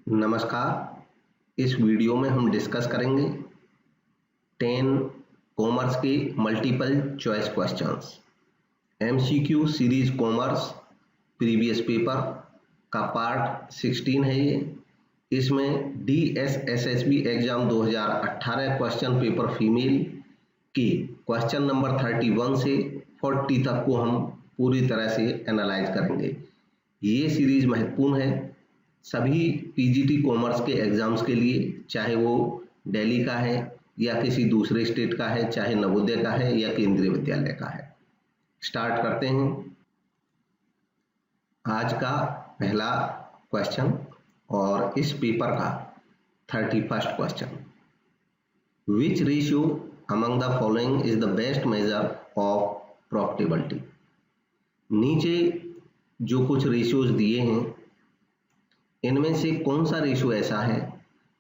नमस्कार। इस वीडियो में हम डिस्कस करेंगे 10 कॉमर्स के multiple choice questions. MCQ series commerce previous paper का पार्ट 16 है ये। इसमें DSSSB exam 2018 question paper female के क्वेश्चन नंबर 31 से 40 तक को हम पूरी तरह से एनालाइज करेंगे। ये सीरीज महत्वपूर्ण है सभी पीजीटी कॉमर्स के एग्जाम्स के लिए, चाहे वो दिल्ली का है या किसी दूसरे स्टेट का है, चाहे नवोदय का है या केंद्रीय विद्यालय का है। स्टार्ट करते हैं आज का पहला क्वेश्चन और इस पेपर का 31st question. Which ratio among the following is the best measure of profitability. नीचे जो कुछ रेशियोज दिए हैं इनमें से कौन सा रेशियो ऐसा है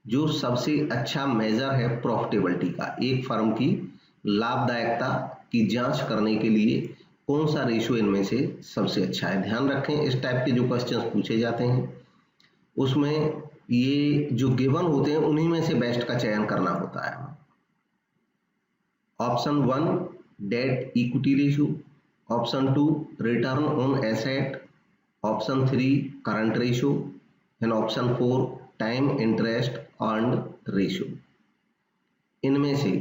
जो सबसे अच्छा मेजर है प्रॉफिटेबिलिटी का। एक फर्म की लाभदायकता की जांच करने के लिए कौन सा रेशियो इनमें से सबसे अच्छा है। ध्यान रखें इस टाइप के जो क्वेश्चंस पूछे जाते हैं उसमें ये जो गिवन होते हैं उन्हीं में से बेस्ट का चयन करना होता है। Option 1 debt equity ratio, option 2 return on asset, option 3 current ratio and option 4 time interest earned ratio. इनमें से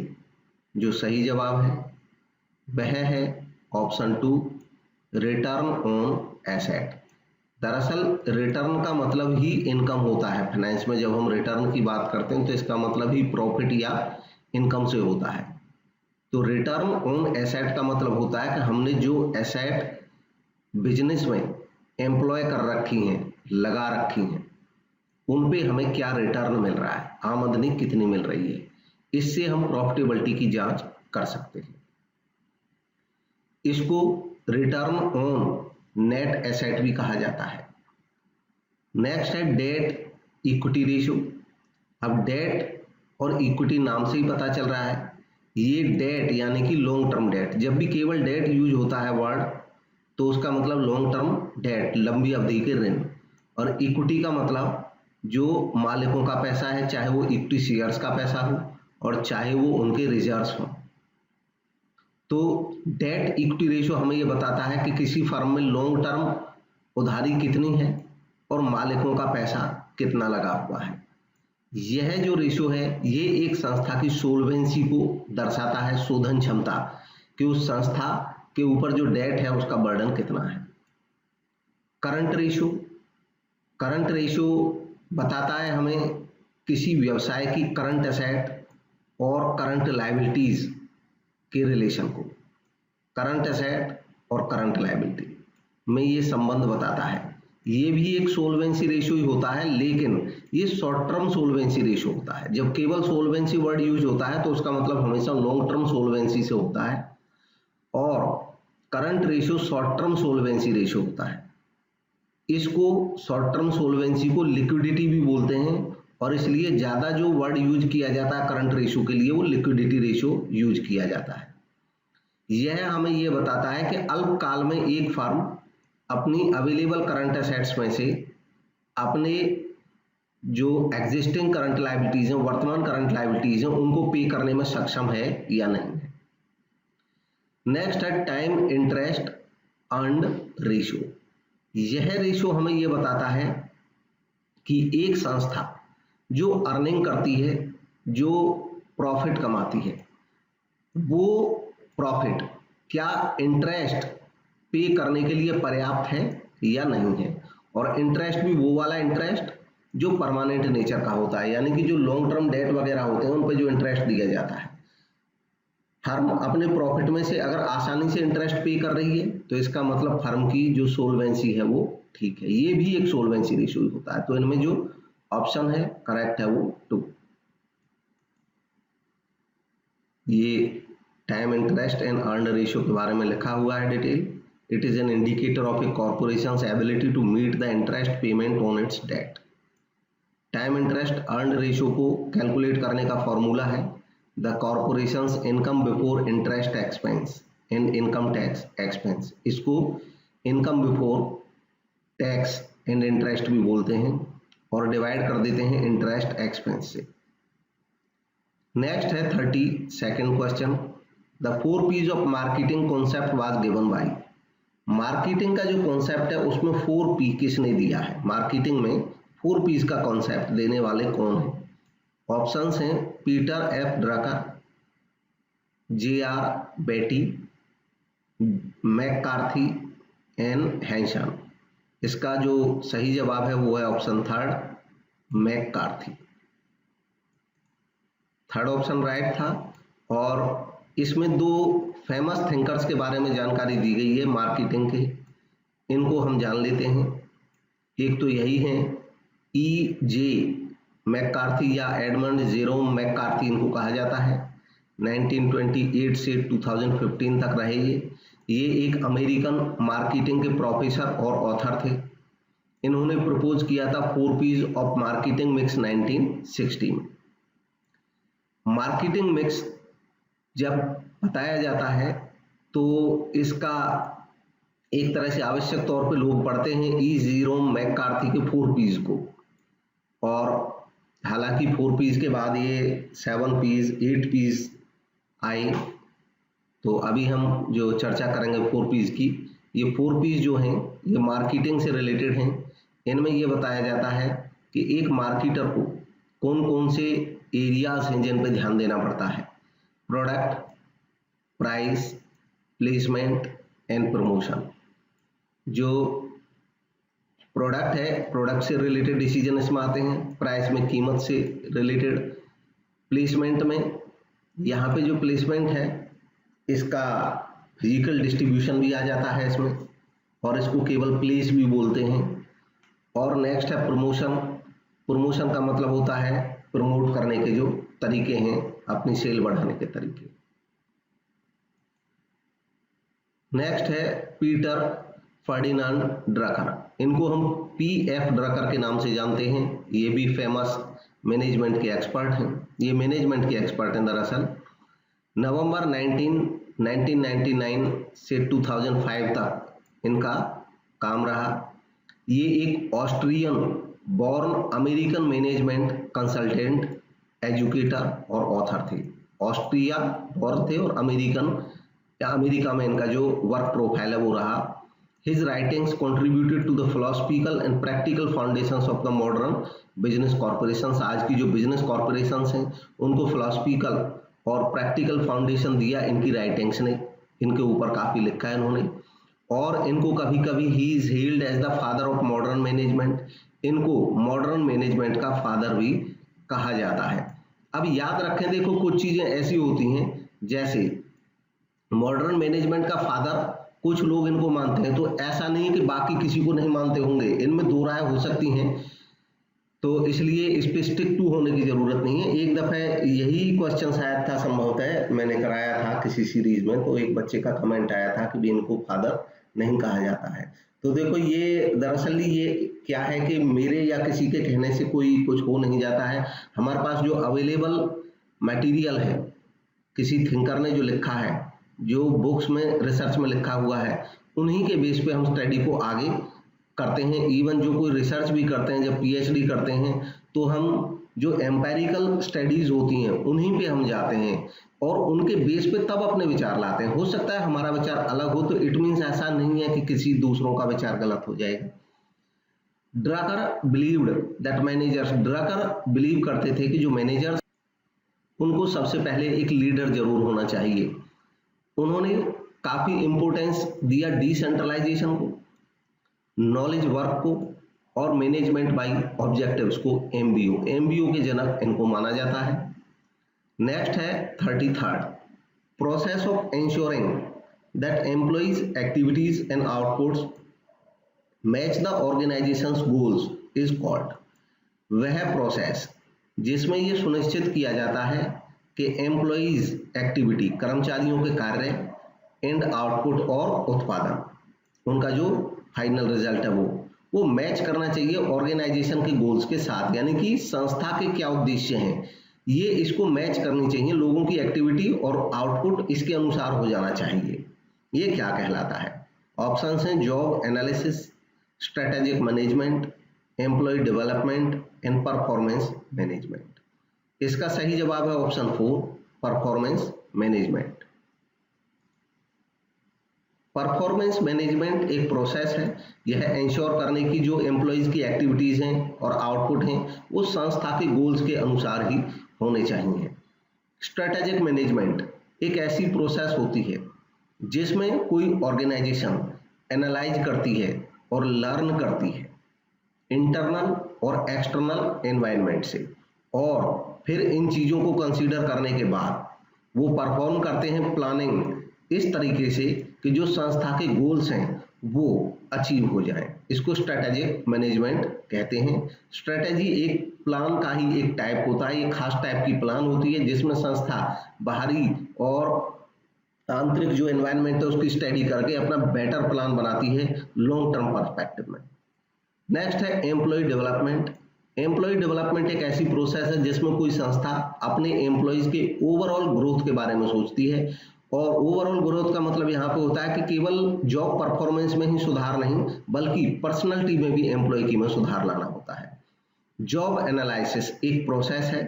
जो सही जवाब है वह है ऑप्शन 2 रिटर्न ऑन एसेट। दरअसल रिटर्न का मतलब ही इनकम होता है। फाइनेंस में जब हम रिटर्न की बात करते हैं तो इसका मतलब ही प्रॉफिट या इनकम से होता है। तो रिटर्न ऑन एसेट का मतलब होता है कि हमने जो एसेट बिजनेस में एम्प्लॉय कर रखी हैं, लगा रखी हैं, उन पे हमें क्या रिटर्न मिल रहा है, आमदनी कितनी मिल रही है। इससे हम प्रॉफिटेबिलिटी की जांच कर सकते हैं। इसको रिटर्न ऑन नेट एसेट भी कहा जाता है। नेक्स्ट है डेट इक्विटी रेशियो। अब डेट और इक्विटी नाम से ही पता चल रहा है ये डेट यानी कि लॉन्ग टर्म डेट। जब भी केवल डेट यूज होता है वर्ड तो उसका मतलब लॉन्ग टर्म डेट, लंबी अवधि के ऋण। और इक्विटी का मतलब जो मालिकों का पैसा है, चाहे वो इक्विटी शेयर्स का पैसा हो और चाहे वो उनके रिजर्व्स हो। तो डेट इक्विटी रेशियो हमें ये बताता है कि किसी फर्म में लॉन्ग टर्म उधारी कितनी है और मालिकों का पैसा कितना लगा हुआ है। यह जो रेशियो है ये एक संस्था की सोल्वेंसी को दर्शाता है, शोधन क्षमता कि उस संस्था के ऊपर जो डेट है उसका बर्डन कितना है। करंट रेशियो बताता है हमें किसी व्यवसाय की करंट एसेट और करंट लायबिलिटीज के रिलेशन को। करंट एसेट और करंट लायबिलिटी में ये संबंध बताता है। ये भी एक सोल्वेंसी रेशियो ही होता है, लेकिन ये शॉर्ट टर्म सोल्वेंसी रेशियो होता है। जब केवल सोल्वेंसी वर्ड यूज होता है तो उसका मतलब हमेशा लॉन्ग टर्म सोल्वेंसी से होता है, और current ratio short term solvency ratio होता है। इसको शॉर्ट टर्म सोल्वेंसी को लिक्विडिटी भी बोलते हैं और इसलिए ज्यादा जो वर्ड यूज किया जाता है करंट रेशियो के लिए वो लिक्विडिटी रेशियो यूज किया जाता है। यह हमें यह बताता है कि अल्पकाल में एक फर्म अपनी अवेलेबल करंट एसेट्स में से अपने जो एग्जिस्टिंग करंट लायबिलिटीज हैं, वर्तमान करंट लायबिलिटीज हैं, उनको पे करने में सक्षम है या नहीं है। नेक्स्ट है टाइम इंटरेस्ट अर्न्ड रेशियो। यह रेशियो हमें यह बताता है कि एक संस्था जो अर्निंग करती है, जो प्रॉफिट कमाती है, वो प्रॉफिट क्या इंटरेस्ट पे करने के लिए पर्याप्त है या नहीं है। और इंटरेस्ट भी वो वाला इंटरेस्ट जो परमानेंट नेचर का होता है, यानी कि जो लॉन्ग टर्म डेट वगैरह होते हैं उन पर जो इंटरेस्ट दिया जाता है। फर्म अपने प्रॉफिट में से अगर आसानी से इंटरेस्ट पे कर रही है तो इसका मतलब फर्म की जो सोल्वेंसी है वो ठीक है। ये भी एक सोल्वेंसी रेशियो होता है। तो इनमें जो ऑप्शन है करेक्ट है वो 2। ये time interest and earned ratio के बारे में लिखा हुआ है detail. It is an indicator of a corporation's ability to meet the interest payment on its debt. Time interest earned ratio को कैलकुलेट करने का फॉर्मूला है the corporation's income before interest expense and income tax expense। इसको income before tax and interest भी बोलते हैं और divide कर देते हैं इंटरेस्ट एक्सपेंस से। नेक्स्ट है 32nd question, the 4 P's of marketing concept was given by. Marketing का जो कॉन्सेप्ट है उसमें 4 P किसने दिया है? मार्केटिंग में 4 P's का कॉन्सेप्ट देने वाले कौन है? ऑप्शंस हैं पीटर एफ ड्रकर, J.R. बेटी, मैककार्थी एंड हैंसन। इसका जो सही जवाब है वो है option 3 McCarthy. Third option right था। और इसमें 2 फेमस थिंकर्स के बारे में जानकारी दी गई है मार्केटिंग के, इनको हम जान लेते हैं। एक तो यही है E.J. मैककार्थी या एडमंड जेरोम मैककार्थी इनको कहा जाता है। 1928 से 2015 तक रहे ये एक अमेरिकन मार्केटिंग के प्रोफेसर और ऑथर थे। इन्होंने प्रपोज किया था 4 P's ऑफ मार्केटिंग मिक्स 1960 में। मार्केटिंग मिक्स जब बताया जाता है तो इसका एक तरह से आवश्यक तौर पे लोग पढ़ते हैं E. जेरोम मैककार्थी के 4 P's को, और हालांकि 4 P's के बाद ये 7 P's 8 P's आए। तो अभी हम जो चर्चा करेंगे 4 P's की, ये 4 P's जो हैं ये मार्केटिंग से रिलेटेड हैं। इनमें ये बताया जाता है कि एक मार्केटर को कौन कौन से एरियाज हैं जिन पर ध्यान देना पड़ता है। Product, price, placement and promotion. जो प्रोडक्ट है, प्रोडक्ट से रिलेटेड डिसीजन इसमें आते हैं। प्राइस में कीमत से रिलेटेड, प्लेसमेंट में यहाँ पे जो प्लेसमेंट है इसका फिजिकल डिस्ट्रीब्यूशन भी आ जाता है इसमें, और इसको केवल प्लेस भी बोलते हैं। और नेक्स्ट है प्रमोशन। प्रमोशन का मतलब होता है प्रमोट करने के जो तरीके हैं, अपनी सेल बढ़ाने के तरीके। नेक्स्ट है पीटर फर्डिनांड ड्रकर, इनको हम PF ड्रकर के नाम से जानते हैं। ये भी फेमस मैनेजमेंट के एक्सपर्ट हैं। ये मैनेजमेंट के एक्सपर्ट हैं दरअसल। नवंबर 1999 से 2005 तक इनका काम रहा। ये एक Austrian born American management consultant, educator और ऑथर थे। ऑस्ट्रिया बॉर्न थे और अमेरिका में इनका जो वर्क प्रोफाइल है वो रहा। His writings contributed to the philosophical and practical foundations of the modern business corporations। आज की जो बिजनेस कॉरपोरेशंस हैं उनको philosophical और practical foundation दिया इनकी राइटिंग्स ने। इनके ऊपर काफ़ी लिखा है इन्होंने, और इनको कभी कभी he is hailed as the father of modern management। इनको मॉडर्न मैनेजमेंट का फादर भी कहा जाता है। अब याद रखें, देखो कुछ चीज़ें ऐसी होती हैं जैसे मॉडर्न मैनेजमेंट का फादर कुछ लोग इनको मानते हैं, तो ऐसा नहीं है कि बाकी किसी को नहीं मानते होंगे, इनमें 2 राय हो सकती हैं। तो इसलिए इस पे स्टिक टू होने की जरूरत नहीं है। एक दफे यही क्वेश्चन शायद था, संभवतः मैंने कराया था किसी सीरीज में, तो एक बच्चे का कमेंट आया था कि इनको फादर नहीं कहा जाता है। तो देखो ये दरअसल ये क्या है कि मेरे या किसी के कहने से कोई कुछ हो नहीं जाता है। हमारे पास जो अवेलेबल मटेरियल है, किसी थिंकर ने जो लिखा है, जो बुक्स में रिसर्च में लिखा हुआ है, उन्हीं के बेस पे हम स्टडी को आगे करते हैं। इवन जो कोई रिसर्च भी करते हैं, जब PhD करते हैं, तो हम जो एम्पेरिकल स्टडीज होती हैं उन्हीं पे हम जाते हैं और उनके बेस पे तब अपने विचार लाते हैं। हो सकता है हमारा विचार अलग हो, तो इट मीन्स ऐसा नहीं है कि किसी दूसरों का विचार गलत हो जाएगा। Drucker believed that managers, Drucker believe करते थे कि जो मैनेजर्स, उनको सबसे पहले एक लीडर जरूर होना चाहिए। उन्होंने काफी इंपोर्टेंस दिया डिसेंट्रलाइजेशन को, नॉलेज वर्क को और मैनेजमेंट बाय ऑब्जेक्टिव्स को। MBO के जनक इनको माना जाता है। नेक्स्ट है 33rd, process of ensuring that employees activities and outputs match the organisations goals is called. वह प्रोसेस जिसमें ये सुनिश्चित किया जाता है कि एम्प्लॉइज एक्टिविटी, कर्मचारियों के कार्य, एंड आउटपुट और उत्पादन, उनका जो फाइनल रिजल्ट है वो मैच करना चाहिए ऑर्गेनाइजेशन के गोल्स के साथ। यानी कि संस्था के क्या उद्देश्य हैं, ये इसको मैच करनी चाहिए। लोगों की एक्टिविटी और आउटपुट इसके अनुसार हो जाना चाहिए। ये क्या कहलाता है? ऑप्शंस हैं job analysis, strategic management, employ development and performance management. इसका सही जवाब है option 4, performance management. Performance management एक प्रोसेस है, यह इंश्योर करने की जो एम्प्लॉयज की एक्टिविटीज हैं और आउटपुट हैं वो संस्था के गोल्स के अनुसार ही होने चाहिए। स्ट्रेटेजिक मैनेजमेंट एक ऐसी प्रोसेस होती है जिसमें कोई ऑर्गेनाइजेशन एनालाइज करती है और लर्न करती है इंटरनल और एक्सटर्नल एनवायरनमेंट से, और फिर इन चीज़ों को कंसीडर करने के बाद वो परफॉर्म करते हैं प्लानिंग इस तरीके से कि जो संस्था के गोल्स हैं वो अचीव हो जाएं। इसको स्ट्रेटेजिक मैनेजमेंट कहते हैं। स्ट्रेटेजी एक प्लान का ही एक टाइप होता है, एक खास टाइप की प्लान होती है जिसमें संस्था बाहरी और आंतरिक जो एनवायरनमेंट है उसकी स्टडी करके अपना बेटर प्लान बनाती है लॉन्ग टर्म पर्सपेक्टिव में। नेक्स्ट है एम्प्लॉय डेवलपमेंट। एम्प्लॉय डेवलपमेंट एक ऐसी प्रोसेस है जिसमें कोई संस्था अपने एम्प्लॉयज के ओवरऑल ग्रोथ के बारे में सोचती है, और ओवरऑल ग्रोथ का मतलब यहाँ पे होता है कि केवल जॉब परफॉर्मेंस में ही सुधार नहीं बल्कि पर्सनैलिटी में भी एम्प्लॉय की में सुधार लाना होता है। जॉब एनालिसिस एक प्रोसेस है,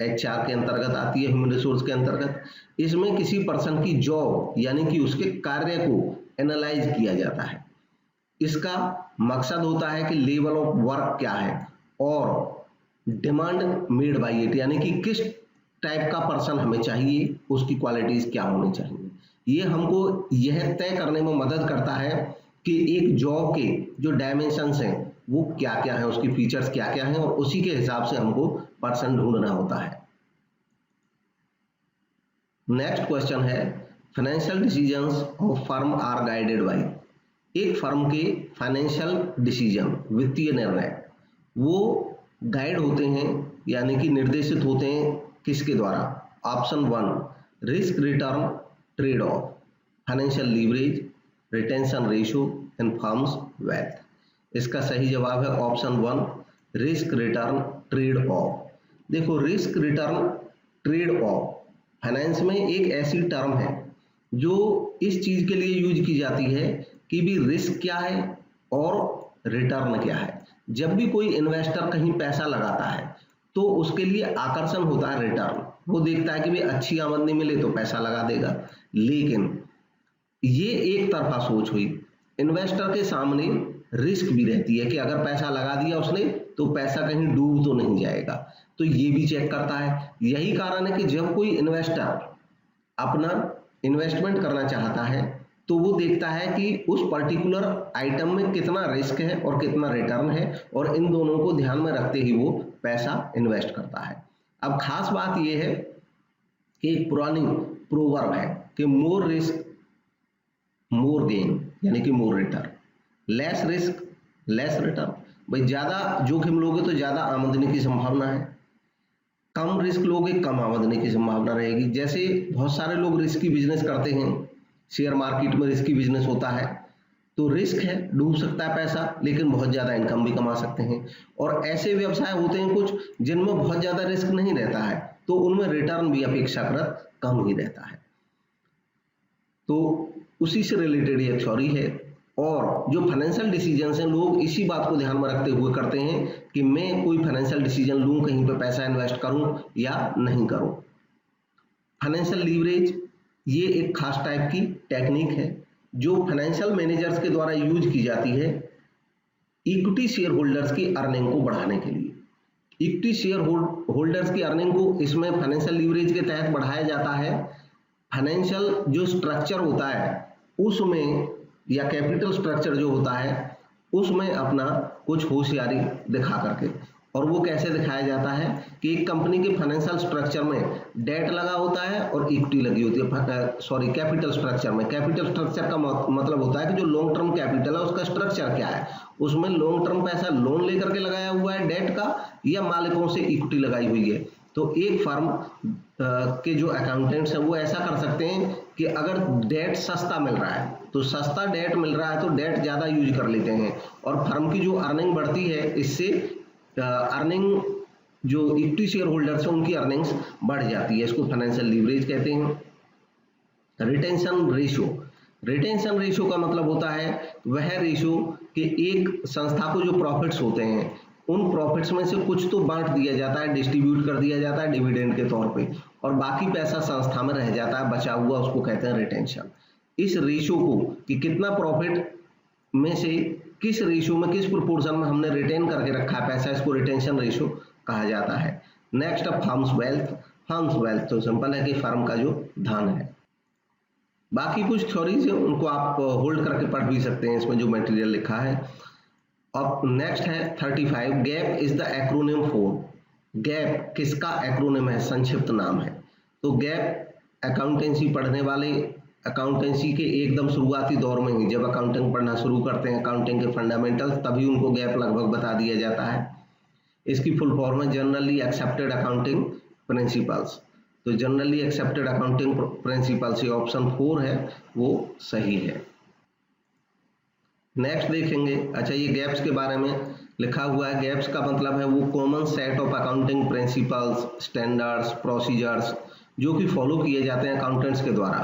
एचआर के अंतर्गत आती है, ह्यूमन रिसोर्स के अंतर्गत। इसमें किसी पर्सन की जॉब यानी कि उसके कार्य को एनालाइज किया जाता है। इसका मकसद होता है कि लेवल ऑफ वर्क क्या है और डिमांड मेड बाय इट, यानी कि किस टाइप का पर्सन हमें चाहिए, उसकी क्वालिटीज क्या होनी चाहिए। ये हमको यह तय करने में मदद करता है कि एक जॉब के जो डायमेंशंस हैं वो क्या क्या है, उसकी फीचर्स क्या क्या हैं, और उसी के हिसाब से हमको पर्सन ढूंढना होता है। नेक्स्ट क्वेश्चन है financial decisions of firm are guided by. एक फर्म के फाइनेंशियल डिसीजन, वित्तीय निर्णय, वो गाइड होते हैं यानी कि निर्देशित होते हैं किसके द्वारा? Option 1 risk return trade off, financial leverage, retention ratio and firms wealth. इसका सही जवाब है option 1 risk return trade off. देखो risk return trade off finance में एक ऐसी टर्म है जो इस चीज के लिए यूज की जाती है कि भी रिस्क क्या है और रिटर्न क्या है। जब भी कोई इन्वेस्टर कहीं पैसा लगाता है तो उसके लिए आकर्षण होता है रिटर्न, वो देखता है कि भाई अच्छी आमदनी मिले तो पैसा लगा देगा। लेकिन ये एक तरफा सोच हुई, इन्वेस्टर के सामने रिस्क भी रहती है कि अगर पैसा लगा दिया उसने तो पैसा कहीं डूब तो नहीं जाएगा, तो ये भी चेक करता है। यही कारण है कि जब कोई इन्वेस्टर अपना इन्वेस्टमेंट करना चाहता है तो वो देखता है कि उस पर्टिकुलर आइटम में कितना रिस्क है और कितना रिटर्न है, और इन दोनों को ध्यान में रखते ही वो पैसा इन्वेस्ट करता है। अब खास बात यह है कि एक पुरानी प्रोवर्ब है कि मोर रिस्क मोर गेन, यानी कि more return, less risk less return. भाई ज्यादा जोखिम लोगे तो ज्यादा आमदनी की संभावना है, कम रिस्क लोगे कम आमदनी की संभावना रहेगी। जैसे बहुत सारे लोग रिस्की बिजनेस करते हैं, शेयर मार्केट में रिस्की बिजनेस होता है तो रिस्क है, डूब सकता है पैसा, लेकिन बहुत ज्यादा इनकम भी कमा सकते हैं। और ऐसे व्यवसाय होते हैं कुछ जिनमें बहुत ज्यादा रिस्क नहीं रहता है तो उनमें रिटर्न भी अपेक्षाकृत कम ही रहता है। तो उसी से रिलेटेड ये थ्योरी है। और जो फाइनेंशियल डिसीजन हैं लोग इसी बात को ध्यान में रखते हुए करते हैं कि मैं कोई फाइनेंशियल डिसीजन लूं, कहीं पे पैसा इन्वेस्ट करूं या नहीं करूं। फाइनेंशियल लीवरेज ये एक खास टाइप की टेक्निक है जो फाइनेंशियल मैनेजर्स के द्वारा यूज की जाती है इक्विटी शेयर होल्डर्स की अर्निंग को बढ़ाने के लिए। इक्विटी शेयर होल्डर्स की अर्निंग को इसमें फाइनेंशियल लीवरेज के तहत बढ़ाया जाता है। फाइनेंशियल जो स्ट्रक्चर होता है उसमें, या कैपिटल स्ट्रक्चर जो होता है उसमें अपना कुछ होशियारी दिखा करके। और वो कैसे दिखाया जाता है कि एक कंपनी के फाइनेंशियल स्ट्रक्चर में डेट लगा होता है और इक्विटी लगी होती है। कैपिटल स्ट्रक्चर में, कैपिटल स्ट्रक्चर का मतलब होता है कि जो लॉन्ग टर्म कैपिटल है उसका स्ट्रक्चर क्या है, उसमें लॉन्ग टर्म पैसा लोन लेकर के लगाया हुआ है डेट का, या मालिकों से इक्विटी लगाई हुई है। तो एक फर्म के जो अकाउंटेंट्स हैं वो ऐसा कर सकते हैं कि अगर डेट सस्ता मिल रहा है तो सस्ता डेट मिल रहा है तो डेट ज्यादा यूज कर लेते हैं, और फर्म की जो अर्निंग बढ़ती है इससे अर्निंग जो इक्विटी शेयर होल्डर्स हैं उनकी अर्निंग्स बढ़ जाती है। इसको फाइनेंशियल लीवरेज कहते हैं। रिटेंशन रेशियो, रिटेंशन रेशियो का मतलब होता है वह रेशियो कि एक संस्था को जो प्रॉफिट्स होते हैं उन प्रॉफिट्स में से कुछ तो बांट दिया जाता है, डिस्ट्रीब्यूट कर दिया जाता है डिविडेंड के तौर पे, और बाकी पैसा संस्था में रह जाता है बचा हुआ, उसको कहते हैं रिटेंशन। इस रेशो को कि कितना प्रॉफिट में से किस रेशो में, किस प्रोपोर्शन में हमने रिटेन करके रखा है पैसा, इसको रिटेंशन रेशो कहा जाता है। नेक्स्ट अब फर्म्स वेल्थ। फर्म्स वेल्थ तो सिंपल है कि फर्म का जो धन है। बाकी कुछ थ्योरीज है उनको आप होल्ड करके पढ़ भी सकते हैं, इसमें जो मटेरियल लिखा है। अब नेक्स्ट है 35, gap is the acronym for. Gap किसका एक्रोनिम है, संक्षिप्त नाम है। तो गैप अकाउंटेंसी पढ़ने वाले अकाउंटेंसी के एकदम शुरुआती दौर में ही, जब अकाउंटिंग पढ़ना शुरू करते हैं, अकाउंटिंग के फंडामेंटल्स, तभी उनको गैप लगभग बता दिया जाता है। इसकी फुल फॉर्म है जनरली एक्सेप्टेड अकाउंटिंग प्रिंसिपल्स। तो जनरली एक्सेप्टेड अकाउंटिंग प्रिंसिपल्स, ये ऑप्शन 4 है वो सही है। नेक्स्ट देखेंगे, अच्छा ये गैप्स के बारे में लिखा हुआ है। गैप्स का मतलब है वो common set of accounting principles, standards, procedures जो कि फॉलो किए जाते हैं अकाउंटेंट्स के द्वारा।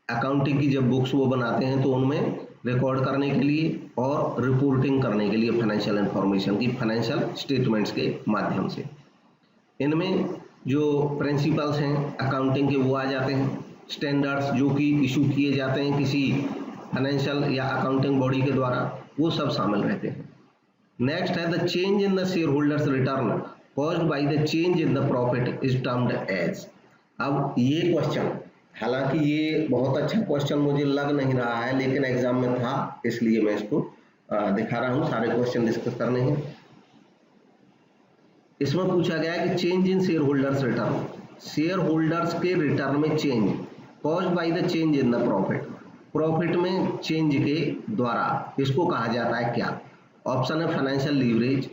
अकाउंटिंग की जब बुक्स वो बनाते हैं तो उनमें रिकॉर्ड करने के लिए और रिपोर्टिंग करने के लिए फाइनेंशियल इंफॉर्मेशन की, फाइनेंशियल स्टेटमेंट्स के माध्यम से। इनमें जो प्रिंसिपल्स हैं अकाउंटिंग के वो आ जाते हैं, स्टैंडर्ड्स जो कि इशू किए जाते हैं किसी फाइनेंशियल या अकाउंटिंग बॉडी के द्वारा, वो सब शामिल रहते हैं। नेक्स्ट है the change in the shareholders return caused by the change in the profit is termed as. अब ये क्वेश्चन, हालांकि ये बहुत अच्छा क्वेश्चन मुझे लग नहीं रहा है, लेकिन एग्जाम में था इसलिए मैं इसको दिखा रहा हूँ, सारे क्वेश्चन डिस्कस करने हैं। इसमें पूछा गया है कि change in share holders return, share holders के रिटर्न में change caused by the change in the profit, profit में चेंज के द्वारा, इसको कहा जाता है क्या। ऑप्शन है financial leverage,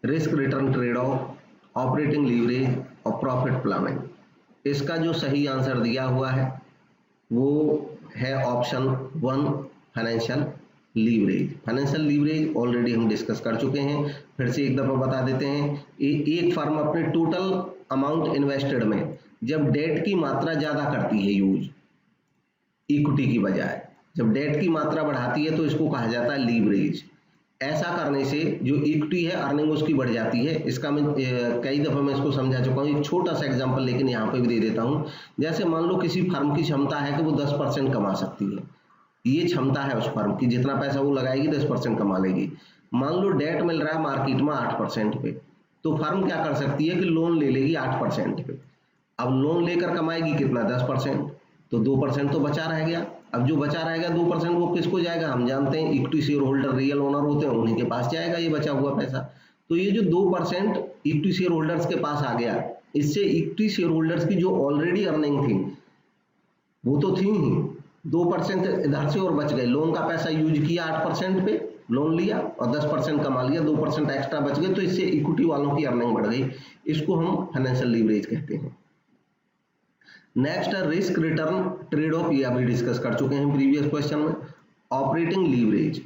risk return trade of, operating leverage और प्रॉफिट प्लानिंग। इसका जो सही आंसर दिया हुआ है वो है option 1 financial leverage. Financial leverage already हम डिस्कस कर चुके हैं, फिर से एक दफा बता देते हैं। एक फर्म अपने टोटल अमाउंट इन्वेस्टेड में जब डेट की मात्रा ज्यादा करती है यूज इक्विटी की बजाय, जब डेट की मात्रा बढ़ाती है तो इसको कहा जाता है लीवरेज। ऐसा करने से जो इक्विटी है अर्निंग उसकी बढ़ जाती है। इसका मैं कई दफा मैं इसको समझा चुका हूँ, एक छोटा सा एग्जांपल लेकिन यहाँ पे भी दे देता हूँ। जैसे मान लो किसी फर्म की क्षमता है कि वो 10% कमा सकती है, ये क्षमता है उस फर्म की, जितना पैसा वो लगाएगी 10% कमा लेगी। मान लो डेट मिल रहा है मार्केट में 8% पे, तो फर्म क्या कर सकती है कि लोन ले लेगी 8% पे। अब लोन लेकर कमाएगी कितना, 10%, तो 2% तो बचा रह गया। अब जो बचा रहेगा 2% वो किसको जाएगा, हम जानते हैं equity share holder real owner होते हैं उन्हीं के पास जाएगा ये बचा हुआ पैसा। तो ये जो 2% इक्विटी शेयर होल्डर्स के पास आ गया, इससे इक्विटी शेयर होल्डर्स की जो ऑलरेडी अर्निंग थी वो तो थी ही, 2% इधर से और बच गए। लोन का पैसा यूज किया 8% पे, लोन लिया और 10% कमा लिया, 2% एक्स्ट्रा बच गए, तो इससे इक्विटी वालों की अर्निंग बढ़ गई। इसको हम फाइनेंशियल लीवरेज कहते हैं। नेक्स्ट है रिस्क रिटर्न ट्रेड ऑफ, ये अभी डिस्कस कर चुके हैं प्रीवियस क्वेश्चन में। ऑपरेटिंग लीवरेज,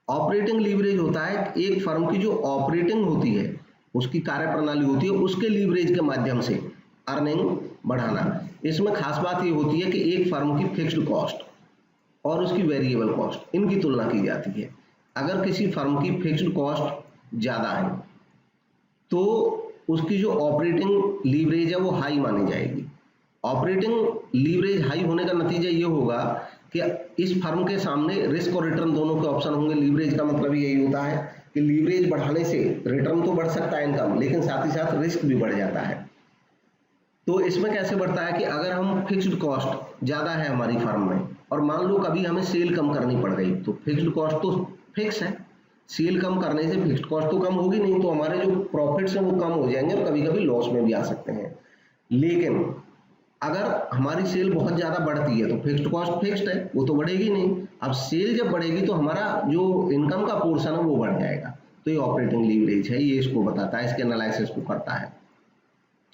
ऑपरेटिंग लीवरेज होता है एक फर्म की जो ऑपरेटिंग होती है, उसकी कार्य प्रणाली होती है, उसके लीवरेज के माध्यम से अर्निंग बढ़ाना। इसमें खास बात ये होती है कि एक फर्म की फिक्स्ड कॉस्ट और उसकी वेरिएबल कॉस्ट, इनकी तुलना की जाती है। अगर किसी फर्म की फिक्स्ड कॉस्ट ज्यादा है तो उसकी जो ऑपरेटिंग लीवरेज है वो हाई मानी जाएगी। ऑपरेटिंग लीवरेज हाई होने का नतीजा ये होगा कि इस फर्म के सामने रिस्क और रिटर्न दोनों के ऑप्शन होंगे। लीवरेज का मतलब यही होता है कि लीवरेज बढ़ाने से रिटर्न तो बढ़ सकता है इनकम, लेकिन साथ ही साथ रिस्क भी बढ़ जाता है। तो इसमें कैसे बढ़ता है कि अगर हम फिक्स्ड कॉस्ट ज्यादा है हमारी फर्म में और मान लो कभी हमें सेल कम करनी पड़ गई, तो फिक्स्ड कॉस्ट तो फिक्स है, सेल कम करने से फिक्स्ड कॉस्ट तो कम होगी नहीं, तो हमारे जो प्रॉफिट्स हैं वो कम हो जाएंगे और कभी कभी लॉस में भी आ सकते हैं। लेकिन अगर हमारी सेल बहुत ज्यादा बढ़ती है तो फिक्स्ड कॉस्ट फिक्स्ड है, वो तो बढ़ेगी नहीं। अब सेल जब बढ़ेगी तो हमारा जो इनकम का पोर्शन है वो बढ़ जाएगा। तो ये ऑपरेटिंग लीवरेज है, ये इसको बताता है, इसके एनालिसिस को करता है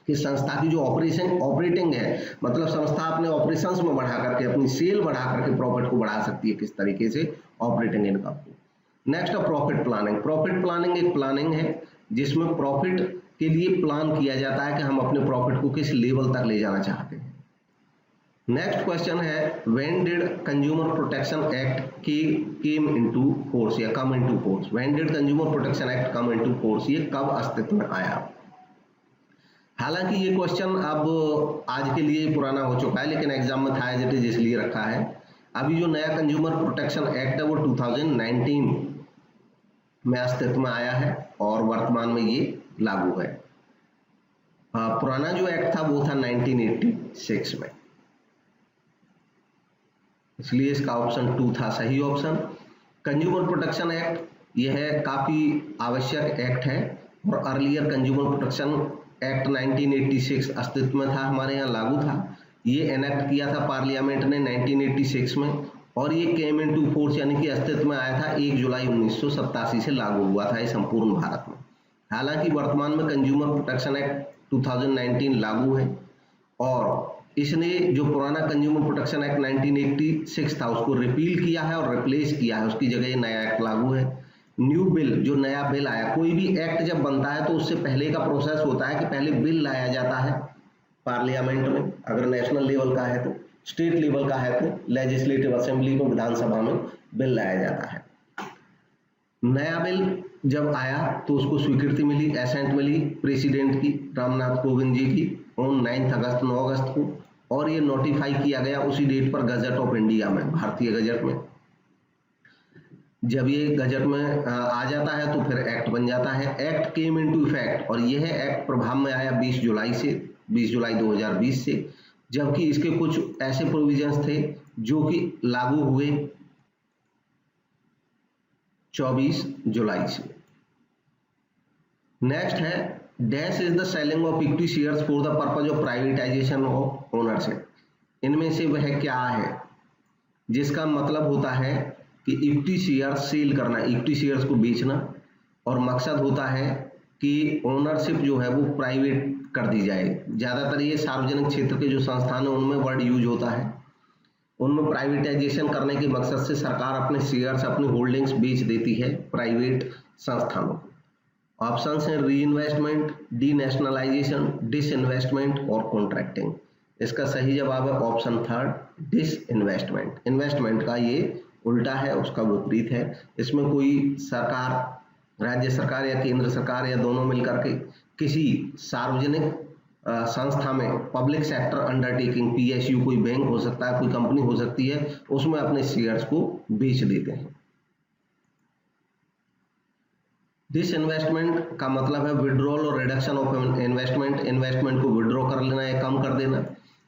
कि संस्था की जो ऑपरेटिंग है, मतलब संस्था अपने ऑपरेशंस में बढ़ा करके, अपनी सेल बढ़ा करके प्रॉफिट को बढ़ा सकती है किस तरीके से, ऑपरेटिंग इनकम को। नेक्स्ट है प्रॉफिट प्लानिंग। प्रॉफिट प्लानिंग एक प्लानिंग है जिसमें प्रॉफिट के लिए प्लान किया जाता है कि हम अपने प्रॉफिट को किस लेवल तक ले जाना चाहते हैं। नेक्स्ट क्वेश्चन है when did consumer protection act came into force या come into force. When did consumer protection act come into force, ये कब अस्तित्व में आया। हालांकि ये क्वेश्चन अब आज के लिए पुराना हो चुका है, लेकिन एग्जाम में था एज इट इज इसलिए रखा है। अभी जो नया कंज्यूमर प्रोटेक्शन एक्ट है वो 2019 में अस्तित्व में आया है और वर्तमान में ये लागू है। पुराना जो एक्ट था वो था 1986 में, इसलिए इसका ऑप्शन 2 था सही ऑप्शन। कंज्यूमर प्रोटेक्शन एक्ट यह है काफी आवश्यक एक्ट है और अर्लियर कंज्यूमर प्रोटेक्शन एक्ट 1986 अस्तित्व में था, हमारे यहाँ लागू था। ये एनेक्ट किया था पार्लियामेंट ने 1986 में और ये केम इनटू फोर्स यानी कि अस्तित्व में आया था 1 जुलाई 1987 से लागू हुआ था ये संपूर्ण भारत में। हालांकि वर्तमान में कंज्यूमर प्रोटेक्शन एक्ट 2019 लागू है और इसने जो पुराना कंज्यूमर प्रोटेक्शन एक्ट 1986 था उसको रिपील किया है और रिप्लेस किया है, उसकी जगह ये नया एक्ट लागू है। न्यू बिल, जो नया बिल आया, कोई भी एक्ट जब बनता है तो उससे पहले का प्रोसेस होता है कि पहले बिल लाया जाता है पार्लियामेंट में, अगर नेशनल लेवल का है तो, स्टेट लेवल का है तो लेजिस्लेटिव असेंबली में, विधानसभा में बिल लाया जाता है। नया बिल जब आया तो उसको स्वीकृति मिली, एसेंट मिली प्रेसिडेंट की, रामनाथ कोविंद जी की, ऑन 9 अगस्त को, और ये नोटिफाई किया गया उसी डेट पर गजट ऑफ इंडिया में, भारतीय गजट में। जब ये गजट में आ जाता है तो फिर एक्ट बन जाता है। एक्ट केम इनटू इफेक्ट और यह एक्ट प्रभाव में आया 20 जुलाई 2020 से, जबकि इसके कुछ ऐसे प्रोविजंस थे जो कि लागू हुए 24 जुलाई से। नेक्स्ट है dash is the selling of equity shares for the purpose of privatisation of ownership. इनमें से वह क्या है जिसका मतलब होता है कि इक्विटी शेयर सेल करना, इक्विटी शेयर्स को बेचना, और मकसद होता है कि ओनरशिप जो है वो प्राइवेट कर दी जाए। ज़्यादातर ये सार्वजनिक क्षेत्र के जो संस्थान है उनमें वर्ड यूज होता है, उनमें प्राइवेटाइजेशन करने के मकसद से सरकार अपने शेयर्स, अपनी होल्डिंग्स बेच देती है प्राइवेट संस्थानों को। ऑप्शन है reinvestment, denationalisation, disinvestment और कॉन्ट्रैक्टिंग। इसका सही जवाब है ऑप्शन 3 डिस इन्वेस्टमेंट। इन्वेस्टमेंट का ये उल्टा है, उसका विपरीत है। इसमें कोई सरकार, राज्य सरकार या केंद्र सरकार या दोनों मिलकर के किसी सार्वजनिक संस्था में, पब्लिक सेक्टर अंडरटेकिंग, पीएसयू, कोई बैंक हो सकता है, कोई कंपनी हो सकती है, उसमें अपने शेयर्स को बेच देते हैं। डिस इन्वेस्टमेंट का मतलब है विड्रॉल और रिडक्शन ऑफ इन्वेस्टमेंट, इन्वेस्टमेंट को विड्रॉ कर लेना या कम कर देना।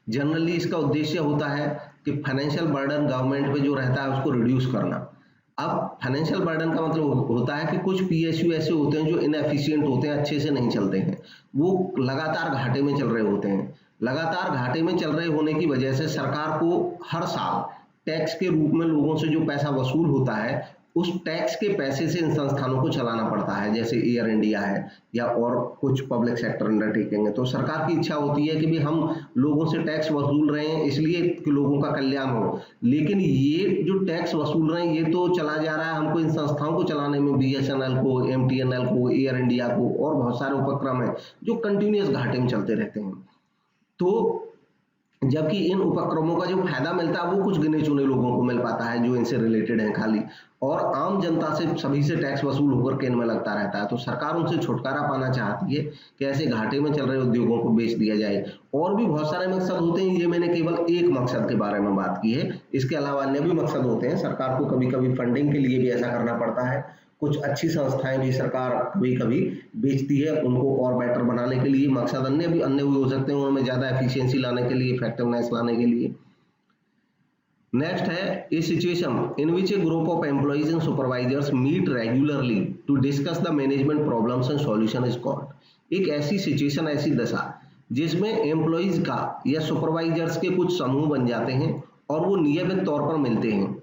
जनरली इसका उद्देश्य होता है कि फाइनेंशियल बर्डन गवर्नमेंट पे जो रहता है उसको रिड्यूस करना। अब फाइनेंशियल बर्डन का मतलब होता है कि कुछ पीएसयू ऐसे होते हैं जो इनएफिशिएंट होते हैं, अच्छे से नहीं चलते हैं, वो लगातार घाटे में चल रहे होते हैं। लगातार घाटे में चल रहे होने की वजह से सरकार को हर साल टैक्स के रूप में लोगों से जो पैसा वसूल होता है उस टैक्स के पैसे से इन संस्थानों को चलाना पड़ता है, जैसे एयर इंडिया है या और कुछ पब्लिक सेक्टर अंडरटेकिंग है। तो सरकार की इच्छा होती है कि भी हम लोगों से टैक्स वसूल रहे हैं इसलिए कि लोगों का कल्याण हो, लेकिन ये जो टैक्स वसूल रहे हैं ये तो चला जा रहा है हमको इन संस्थाओं को चलाने में, बीएसएनएल को, एमटीएनएल को, एयर इंडिया को और बहुत सारे उपक्रम है जो कंटिन्यूअस घाटे में चलते रहते हैं। तो जबकि इन उपक्रमों का जो फायदा मिलता है वो कुछ गिने चुने लोगों को मिल पाता है जो इनसे रिलेटेड हैं खाली, और आम जनता से सभी से टैक्स वसूल होकर के इनमें लगता रहता है। तो सरकार उनसे छुटकारा पाना चाहती है कि ऐसे घाटे में चल रहे उद्योगों को बेच दिया जाए। और भी बहुत सारे मकसद होते हैं, ये मैंने केवल एक मकसद के बारे में बात की है, इसके अलावा अन्य भी मकसद होते हैं। सरकार को कभी कभी फंडिंग के लिए भी ऐसा करना पड़ता है, कुछ अच्छी संस्थाएं भी सरकार कभी कभी बेचती है उनको और बेटर बनाने के लिए। मकसद अन्य भी हो सकते हैं, उनमें ज्यादा एफिशिएंसी लाने के लिए, इफेक्टिवनेस लाने के लिए। नेक्स्ट है a situation in which a group of employees and supervisors meet regularly to discuss the management problems and solution is called. एक ऐसी सिचुएशन, ऐसी दशा जिसमें एम्प्लॉइज का या सुपरवाइजर्स के कुछ समूह बन जाते हैं और वो नियमित तौर पर मिलते हैं,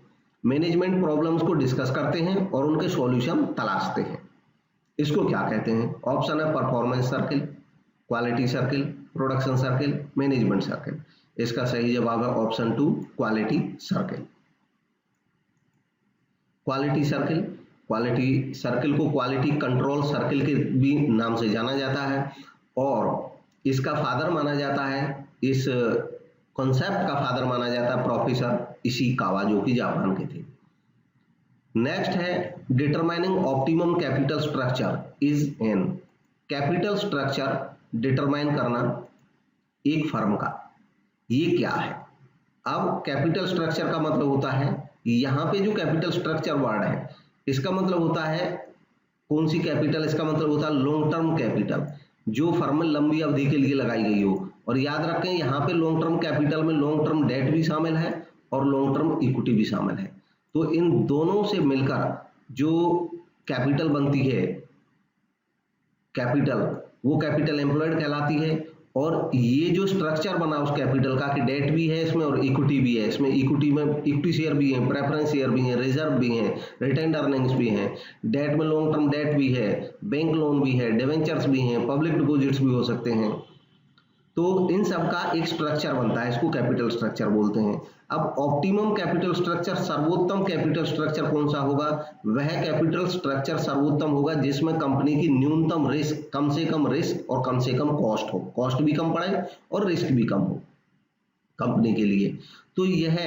मैनेजमेंट प्रॉब्लम्स को डिस्कस करते हैं और उनके सॉल्यूशन तलाशते हैं। इसको क्या कहते हैं? ऑप्शन है performance circle, quality circle, production circle, management circle. इसका सही जवाब है option 2 quality circle. Quality circle, quality circle को क्वालिटी कंट्रोल सर्किल के भी नाम से जाना जाता है और इसका फादर माना जाता है इस कॉन्सेप्ट का फादर माना जाता है प्रोफेसर इशिकावा, जो कि जापान के थे। नेक्स्ट है determining optimum capital structure is an. Capital structure determine करना एक फर्म का, ये क्या है? अब कैपिटल स्ट्रक्चर का मतलब होता है, यहाँ पे जो कैपिटल स्ट्रक्चर वर्ड है इसका मतलब होता है कौन सी कैपिटल? इसका मतलब होता है लॉन्ग टर्म कैपिटल, जो फर्म में लंबी अवधि के लिए लगाई गई हो। और याद रखें यहाँ पे लॉन्ग टर्म कैपिटल में लॉन्ग टर्म डेट भी शामिल है और लॉन्ग टर्म इक्विटी भी शामिल है। तो इन दोनों से मिलकर जो कैपिटल बनती है, कैपिटल, वो कैपिटल एम्प्लॉयड कहलाती है। और ये जो स्ट्रक्चर बना उस कैपिटल का कि डेट भी है इसमें और इक्विटी भी है, इसमें इक्विटी में इक्विटी शेयर भी है, प्रेफरेंस शेयर भी है, रिजर्व भी है, रिटेन्ड अर्निंग्स भी हैं, डेट में लॉन्ग टर्म डेट भी है, बैंक लोन भी है, डिवेंचर्स भी हैं, पब्लिक डिपॉजिट्स भी हो सकते हैं। तो इन सब का एक स्ट्रक्चर बनता है, इसको कैपिटल स्ट्रक्चर बोलते हैं। अब ऑप्टिमम कैपिटल स्ट्रक्चर, सर्वोत्तम कैपिटल स्ट्रक्चर कौन सा होगा? वह कैपिटल स्ट्रक्चर सर्वोत्तम होगा जिसमें कंपनी की न्यूनतम रिस्क, कम से कम रिस्क और कम से कम कॉस्ट हो, कॉस्ट भी कम पड़े और रिस्क भी कम हो कंपनी के लिए। तो यह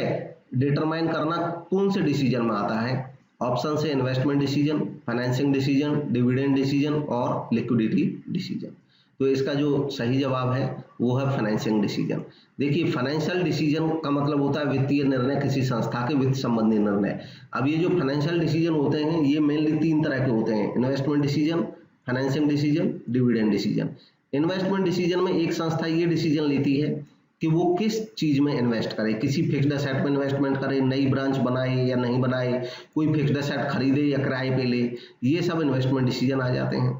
डिटरमाइन करना कौन से डिसीजन में आता है? ऑप्शन से investment decision, financing decision, dividend decision और लिक्विडिटी डिसीजन। तो इसका जो सही जवाब है वो है फाइनेंसिंग डिसीजन। देखिए, फाइनेंशियल डिसीजन का मतलब होता है वित्तीय निर्णय, किसी संस्था के वित्त संबंधी निर्णय। अब ये जो फाइनेंशियल डिसीजन होते हैं ये मेनली 3 तरह के होते हैं: investment decision, financing decision, dividend decision. Investment decision में एक संस्था ये डिसीजन लेती है कि वो किस चीज में इन्वेस्ट करे, किसी फिक्स्ड एसेट में इन्वेस्टमेंट करे, नई ब्रांच बनाए या नहीं बनाए, कोई फिक्स्ड एसेट खरीदे या किराए पे ले, ये सब इन्वेस्टमेंट डिसीजन आ जाते हैं।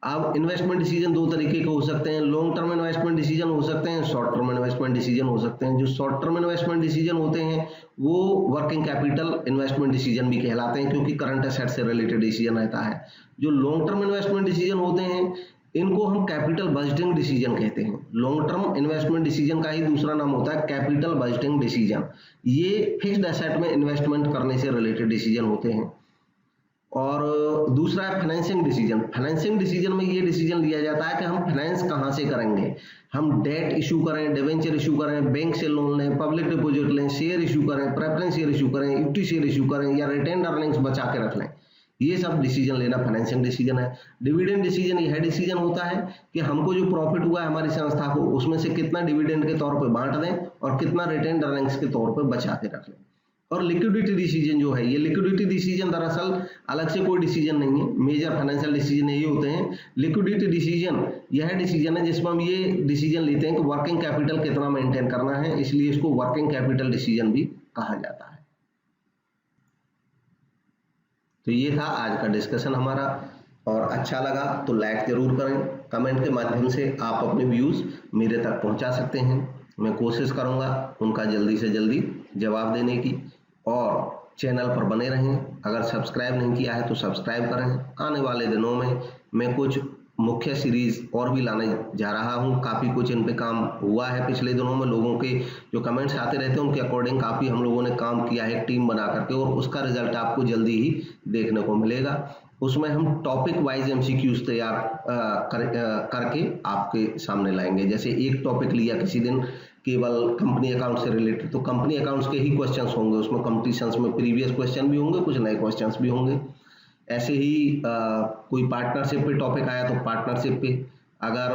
अब इन्वेस्टमेंट डिसीजन 2 तरीके के हो सकते हैं, लॉन्ग टर्म इन्वेस्टमेंट डिसीजन हो सकते हैं, शॉर्ट टर्म इन्वेस्टमेंट डिसीजन हो सकते हैं। जो शॉर्ट टर्म इन्वेस्टमेंट डिसीजन होते हैं वो वर्किंग कैपिटल इन्वेस्टमेंट डिसीजन भी कहलाते हैं, क्योंकि करंट एसेट से रिलेटेड डिसीजन रहता है। जो लॉन्ग टर्म इन्वेस्टमेंट डिसीजन होते हैं इनको हम कैपिटल बजटिंग डिसीजन कहते हैं। लॉन्ग टर्म इन्वेस्टमेंट डिसीजन का ही दूसरा नाम होता है कैपिटल बजटिंग डिसीजन। ये फिक्स्ड एसेट में इन्वेस्टमेंट करने से रिलेटेड डिसीजन होते हैं। और दूसरा है फाइनेंसिंग डिसीजन। फाइनेंसिंग डिसीजन में ये डिसीजन लिया जाता है कि हम फाइनेंस कहाँ से करेंगे, हम डेट इशू करें, डिवेंचर इशू करें, बैंक से लोन लें, पब्लिक डिपॉजिट लें, शेयर इशू करें, प्रेफरेंस शेयर इशू करें, इक्विटी शेयर इशू करें या रिटेन्ड अर्निंग्स बचा के रख लें। ये सब डिसीजन लेना फाइनेंसिंग डिसीजन है। डिविडेंड डिसीजन यह डिसीजन होता है कि हमको जो प्रॉफिट हुआ है हमारी संस्था को, उसमें से कितना डिविडेंड के तौर पर बांट दें और कितना रिटेन्ड अर्निंग्स के तौर पर बचा के रख लें। और लिक्विडिटी डिसीजन जो है, ये लिक्विडिटी डिसीजन दरअसल अलग से कोई डिसीजन नहीं है, मेजर फाइनेंशियल डिसीजन यही होते हैं। लिक्विडिटी डिसीजन यह डिसीजन है जिसमें हम ये डिसीजन लेते हैं कि वर्किंग कैपिटल कितना मेंटेन करना है, इसलिए इसको वर्किंग कैपिटल डिसीजन भी कहा जाता है। तो ये था आज का डिस्कशन हमारा, और अच्छा लगा तो लाइक जरूर करें। कमेंट के माध्यम से आप अपने व्यूज मेरे तक पहुंचा सकते हैं, मैं कोशिश करूंगा उनका जल्दी से जल्दी जवाब देने की। और चैनल पर बने रहें, अगर सब्सक्राइब नहीं किया है तो सब्सक्राइब करें। आने वाले दिनों में मैं कुछ मुख्य सीरीज और भी लाने जा रहा हूं, काफ़ी कुछ इन पे काम हुआ है पिछले दिनों में। लोगों के जो कमेंट्स आते रहते हैं उनके अकॉर्डिंग काफ़ी हम लोगों ने काम किया है टीम बना करके, और उसका रिजल्ट आपको जल्दी ही देखने को मिलेगा। उसमें हम टॉपिक वाइज MCQs तैयार करके आपके सामने लाएंगे। जैसे एक टॉपिक लिया किसी दिन केवल कंपनी अकाउंट से रिलेटेड, तो कंपनी अकाउंट्स के ही क्वेश्चंस होंगे उसमें। कॉम्पिटिशन्स में प्रीवियस क्वेश्चन भी होंगे, कुछ नए क्वेश्चंस भी होंगे। ऐसे ही कोई पार्टनरशिप पे टॉपिक आया तो पार्टनरशिप पे, अगर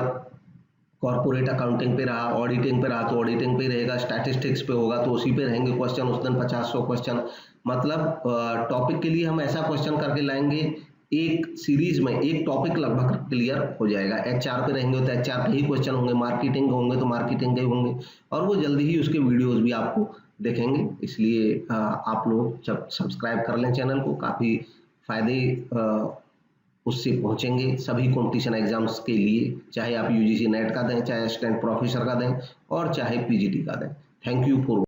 कॉर्पोरेट अकाउंटिंग पे रहा, ऑडिटिंग पे रहा तो ऑडिटिंग पे रहेगा, स्टैटिस्टिक्स पे होगा तो उसी पे रहेंगे क्वेश्चन। उस दिन 50-100 क्वेश्चन, मतलब टॉपिक के लिए हम ऐसा क्वेश्चन करके लाएंगे, एक सीरीज में एक टॉपिक लगभग क्लियर हो जाएगा। HR पे रहेंगे तो HR के ही क्वेश्चन होंगे, मार्केटिंग होंगे तो मार्केटिंग के होंगे, और वो जल्दी ही उसके वीडियोस भी आपको दिखेंगे। इसलिए आप लोग जब सब्सक्राइब कर लें चैनल को, काफ़ी फायदे उससे पहुंचेंगे सभी कॉम्पिटिशन एग्जाम्स के लिए, चाहे आप UGC नेट का दें, चाहे असिस्टेंट प्रोफेसर का दें, और चाहे PGT का दें। Thank you for